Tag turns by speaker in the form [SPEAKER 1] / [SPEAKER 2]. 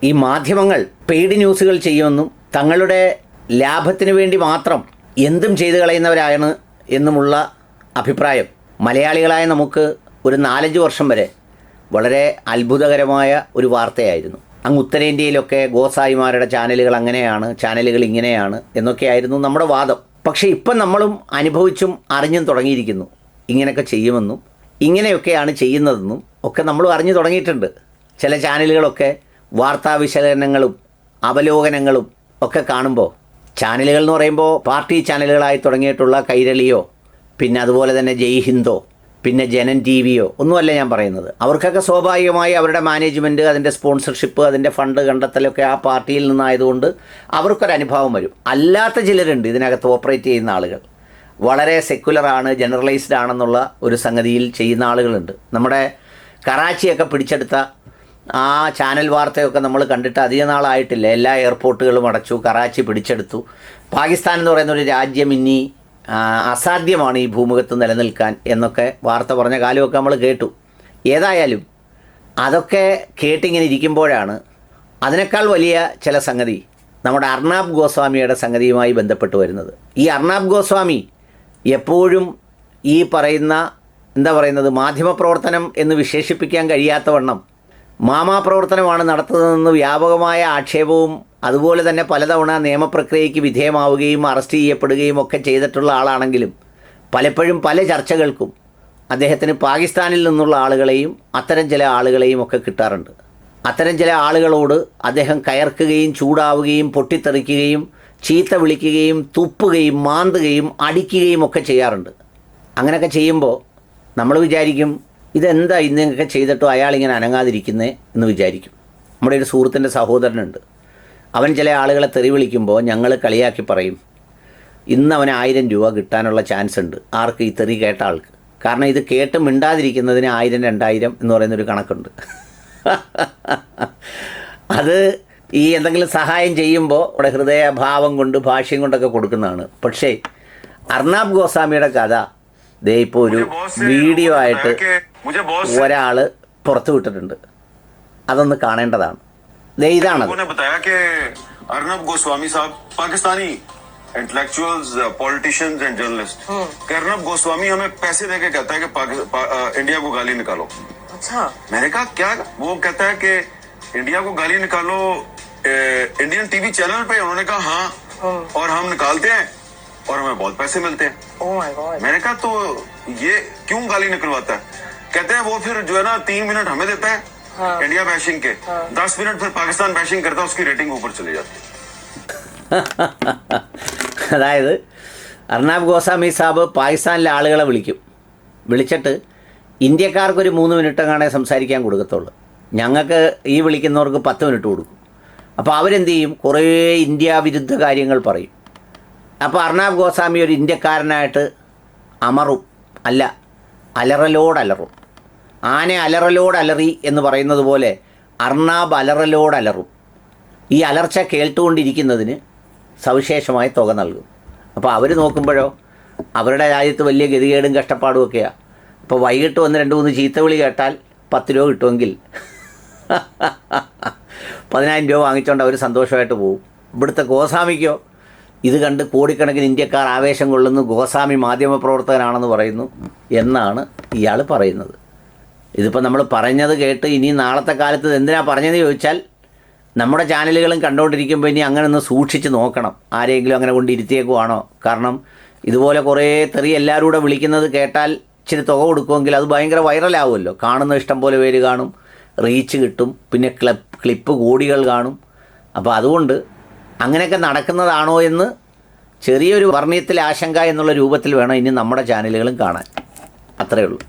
[SPEAKER 1] ഈ മാധ്യമങ്ങൾ പെയ്ഡ് ന്യൂസുകൾ ചെയ്യുമെന്നും തങ്ങളുടെ ലാഭത്തിന് വേണ്ടി മാത്രം എന്തും ചെയ്തു കളയുന്നവരാണ് എന്നുമുള്ള അഭിപ്രായം മലയാളികളായ നമുക്ക് ഒരു 4-5 വർഷം വരെ വളരെ അത്ഭുതകരമായ ഒരു വാർത്തയായിരുന്നു. അങ്ങ് ഉത്തരേന്ത്യയിലൊക്കെ ഗോസായിമാരുടെ ചാനലുകൾ അങ്ങനെയാണ്, ചാനലുകൾ ഇങ്ങനെയാണ് എന്നൊക്കെയായിരുന്നു നമ്മുടെ വാദം. പക്ഷേ ഇപ്പം നമ്മളും അനുഭവിച്ചും അറിഞ്ഞും തുടങ്ങിയിരിക്കുന്നു. ഇങ്ങനെയൊക്കെ ചെയ്യുമെന്നും ഇങ്ങനെയൊക്കെയാണ് ചെയ്യുന്നതെന്നും ഒക്കെ നമ്മളും അറിഞ്ഞു തുടങ്ങിയിട്ടുണ്ട്. ചില ചാനലുകളൊക്കെ വാർത്താ വിശകലനങ്ങളും അവലോകനങ്ങളും ഒക്കെ കാണുമ്പോൾ, ചാനലുകൾ എന്ന് പറയുമ്പോൾ പാർട്ടി ചാനലുകളായി തുടങ്ങിയിട്ടുള്ള കൈരളിയോ പിന്നെ അതുപോലെ തന്നെ ജയ് ഹിന്ദോ പിന്നെ ജനൻ ടി വിയോ ഒന്നുമല്ല ഞാൻ പറയുന്നത്. അവർക്കൊക്കെ സ്വാഭാവികമായി അവരുടെ മാനേജ്മെൻറ്റ്, അതിൻ്റെ സ്പോൺസർഷിപ്പ്, അതിൻ്റെ ഫണ്ട് കണ്ടെത്തലൊക്കെ ആ പാർട്ടിയിൽ നിന്നായതുകൊണ്ട് അവർക്കൊരനുഭവം വരും. അല്ലാത്ത ചിലരുണ്ട് ഇതിനകത്ത് ഓപ്പറേറ്റ് ചെയ്യുന്ന ആളുകൾ, വളരെ സെക്കുലറാണ്, ജനറലൈസ്ഡ് ആണെന്നുള്ള ഒരു സംഗതിയിൽ ചെയ്യുന്ന ആളുകളുണ്ട്. നമ്മുടെ കറാച്ചിയൊക്കെ പിടിച്ചെടുത്ത ആ ചാനൽ വാർത്തയൊക്കെ നമ്മൾ കണ്ടിട്ട് അധിക നാളായിട്ടില്ല. എല്ലാ എയർപോർട്ടുകളും അടച്ചു, കറാച്ചി പിടിച്ചെടുത്തു. പാകിസ്ഥാൻ എന്ന് പറയുന്ന ഒരു രാജ്യം ഇനി അസാധ്യമാണ് ഈ ഭൂമുഖത്ത് നിലനിൽക്കാൻ എന്നൊക്കെ വാർത്ത പറഞ്ഞ കാലമൊക്കെ നമ്മൾ കേട്ടു. ഏതായാലും അതൊക്കെ കേട്ടിങ്ങനെ ഇരിക്കുമ്പോഴാണ് അതിനേക്കാൾ വലിയ ചില സംഗതി നമ്മുടെ അർണാബ് ഗോസ്വാമിയുടെ സംഗതിയുമായി ബന്ധപ്പെട്ട് വരുന്നത്. ഈ അർണാബ് ഗോസ്വാമി എപ്പോഴും ഈ പറയുന്ന മാധ്യമപ്രവർത്തനം എന്ന് വിശേഷിപ്പിക്കാൻ കഴിയാത്തവണ്ണം മാമാപ്രവർത്തനമാണ് നടത്തുന്നതെന്ന് വ്യാപകമായ ആക്ഷേപവും അതുപോലെ തന്നെ പലതവണ നിയമപ്രക്രിയയ്ക്ക് വിധേയമാവുകയും അറസ്റ്റ് ചെയ്യപ്പെടുകയും ഒക്കെ ചെയ്തിട്ടുള്ള ആളാണെങ്കിലും പലപ്പോഴും പല ചർച്ചകൾക്കും അദ്ദേഹത്തിന് പാകിസ്ഥാനിൽ നിന്നുള്ള ആളുകളെയും അത്തരം ചില ആളുകളെയും ഒക്കെ കിട്ടാറുണ്ട്. അത്തരം ചില ആളുകളോട് അദ്ദേഹം കയർക്കുകയും ചൂടാവുകയും പൊട്ടിത്തെറിക്കുകയും ചീത്ത വിളിക്കുകയും തുപ്പുകയും മാന്തുകയും അടിക്കുകയും ഒക്കെ ചെയ്യാറുണ്ട്. അങ്ങനെയൊക്കെ ചെയ്യുമ്പോൾ നമ്മൾ വിചാരിക്കും, ഇതെന്താ ഇന്നൊക്കെ ചെയ്തിട്ടോ അയാളിങ്ങനെ അനങ്ങാതിരിക്കുന്നേ എന്ന് വിചാരിക്കും. നമ്മുടെ ഒരു സുഹൃത്തിൻ്റെ സഹോദരനുണ്ട്. അവൻ ചില ആളുകളെ തെറി വിളിക്കുമ്പോൾ ഞങ്ങൾ കളിയാക്കി പറയും, ഇന്ന് അവന് 1000 രൂപ കിട്ടാനുള്ള ചാൻസ് ഉണ്ട്. ആർക്ക്? ഈ തെറി കേട്ട ആൾക്ക്. കാരണം ഇത് കേട്ട് മിണ്ടാതിരിക്കുന്നതിന് 1000, 2000 എന്ന് പറയുന്നൊരു കണക്കുണ്ട്. അത് ഈ എന്തെങ്കിലും സഹായം ചെയ്യുമ്പോൾ അവിടെ ഹൃദയഭാവം കൊണ്ട് ഭാഷ്യം കൊണ്ടൊക്കെ കൊടുക്കുന്നതാണ്. പക്ഷേ അർണാബ് ഗോസ്വാമിയുടെ കഥ ദേ ഇപ്പോൾ ഒരു വീഡിയോ ആയിട്ട് ഒരാൾ പുറത്തു വിട്ടിട്ടുണ്ട്. അതൊന്ന് കാണേണ്ടതാണ്. ദേ ഇതാണ്.
[SPEAKER 2] अर्नब गोस्वामी साहब Pakistani intellectuals, politicians and journalist, Arnab Goswami हमें पैसे देके कहता है कि इंडिया को गाली निकालो. अच्छा, मैंने कहा क्या? वो कहता है कि इंडिया को गाली निकालो इंडियन टीवी चैनल पे. उन्होंने कहा हाँ, और हम निकालते हैं और हमें बहुत पैसे मिलते हैं. oh my God. मैंने कहा तो ये क्यों गाली निकलवाता है? कहते हैं वो फिर जो है ना 3 मिनट हमें देता है इंडिया बैशिंग के, 10 मिनट फिर पाकिस्तान बैशिंग करता है, उसकी रेटिंग ऊपर चली जाती है.
[SPEAKER 1] അതായത് അർണാബ് ഗോസ്വാമി സാബ് പാകിസ്ഥാനിലെ ആളുകളെ വിളിച്ചിട്ട് ഇന്ത്യക്കാർക്കൊരു 3 മിനിറ്റ് കാണേ സംസാരിക്കാൻ കൊടുക്കത്തുള്ളൂ. ഞങ്ങൾക്ക് ഈ വിളിക്കുന്നവർക്ക് 10 മിനിറ്റ് കൊടുക്കും. അപ്പോൾ അവരെന്ത് ചെയ്യും? കുറേ ഇന്ത്യ വിരുദ്ധ കാര്യങ്ങൾ പറയും. അപ്പോൾ അർണാബ് ഗോസ്വാമി ഒരു ഇന്ത്യക്കാരനായിട്ട് അലറലോടലറും. ആന അലറലോടലറി എന്ന് പറയുന്നത് പോലെ അർണാബ് അലറലോടലറും. ഈ അലർച്ച കേട്ടുകൊണ്ടിരിക്കുന്നതിന് സവിശേഷമായ തുക നൽകും. അപ്പോൾ അവർ നോക്കുമ്പോഴോ അവരുടെ രാജ്യത്ത് വലിയ ഗതികേടും കഷ്ടപ്പാടും ഒക്കെയാണ്. അപ്പോൾ വൈകിട്ട് വന്ന് 2-3 ചീത്തവിളി കേട്ടാൽ 10 രൂപ കിട്ടുമെങ്കിൽ 10,000 രൂപ വാങ്ങിച്ചുകൊണ്ട് അവർ സന്തോഷമായിട്ട് പോകും. ഇവിടുത്തെ ഗോസ്വാമിക്കോ ഇത് കണ്ട് കോടിക്കണക്കിന് ഇന്ത്യക്കാർ ആവേശം കൊള്ളുന്നു, ഗോസ്വാമി മാധ്യമപ്രവർത്തകനാണെന്ന് പറയുന്നു എന്നാണ് ഇയാൾ പറയുന്നത്. ഇതിപ്പോൾ നമ്മൾ പറഞ്ഞത് കേട്ട് ഇനി നാളത്തെ കാലത്ത് എന്തിനാ പറഞ്ഞതെന്ന് ചോദിച്ചാൽ, നമ്മുടെ ചാനലുകളും കണ്ടുകൊണ്ടിരിക്കുമ്പോൾ ഇനി അങ്ങനെ ഒന്ന് സൂക്ഷിച്ച് നോക്കണം. ആരെങ്കിലും അങ്ങനെ കൊണ്ട് ഇരുത്തിയേക്കുവാണോ? കാരണം ഇതുപോലെ കുറേ തെറി എല്ലാവരും കൂടെ വിളിക്കുന്നത് കേട്ടാൽ ഇച്ചിരി തുക കൊടുക്കുമെങ്കിൽ അത് ഭയങ്കര വൈറലാവുമല്ലോ. കാണുന്ന ഇഷ്ടം പോലെ പേര് കാണും, റീച്ച് കിട്ടും, പിന്നെ ക്ലിപ്പ് കോടികൾ കാണും. അപ്പോൾ അതുകൊണ്ട് അങ്ങനെയൊക്കെ നടക്കുന്നതാണോ എന്ന് ചെറിയൊരു വർണ്ണയത്തിൽ ആശങ്ക എന്നുള്ള രൂപത്തിൽ വേണം ഇനി നമ്മുടെ ചാനലുകളും കാണാൻ. അത്രയേ ഉള്ളൂ.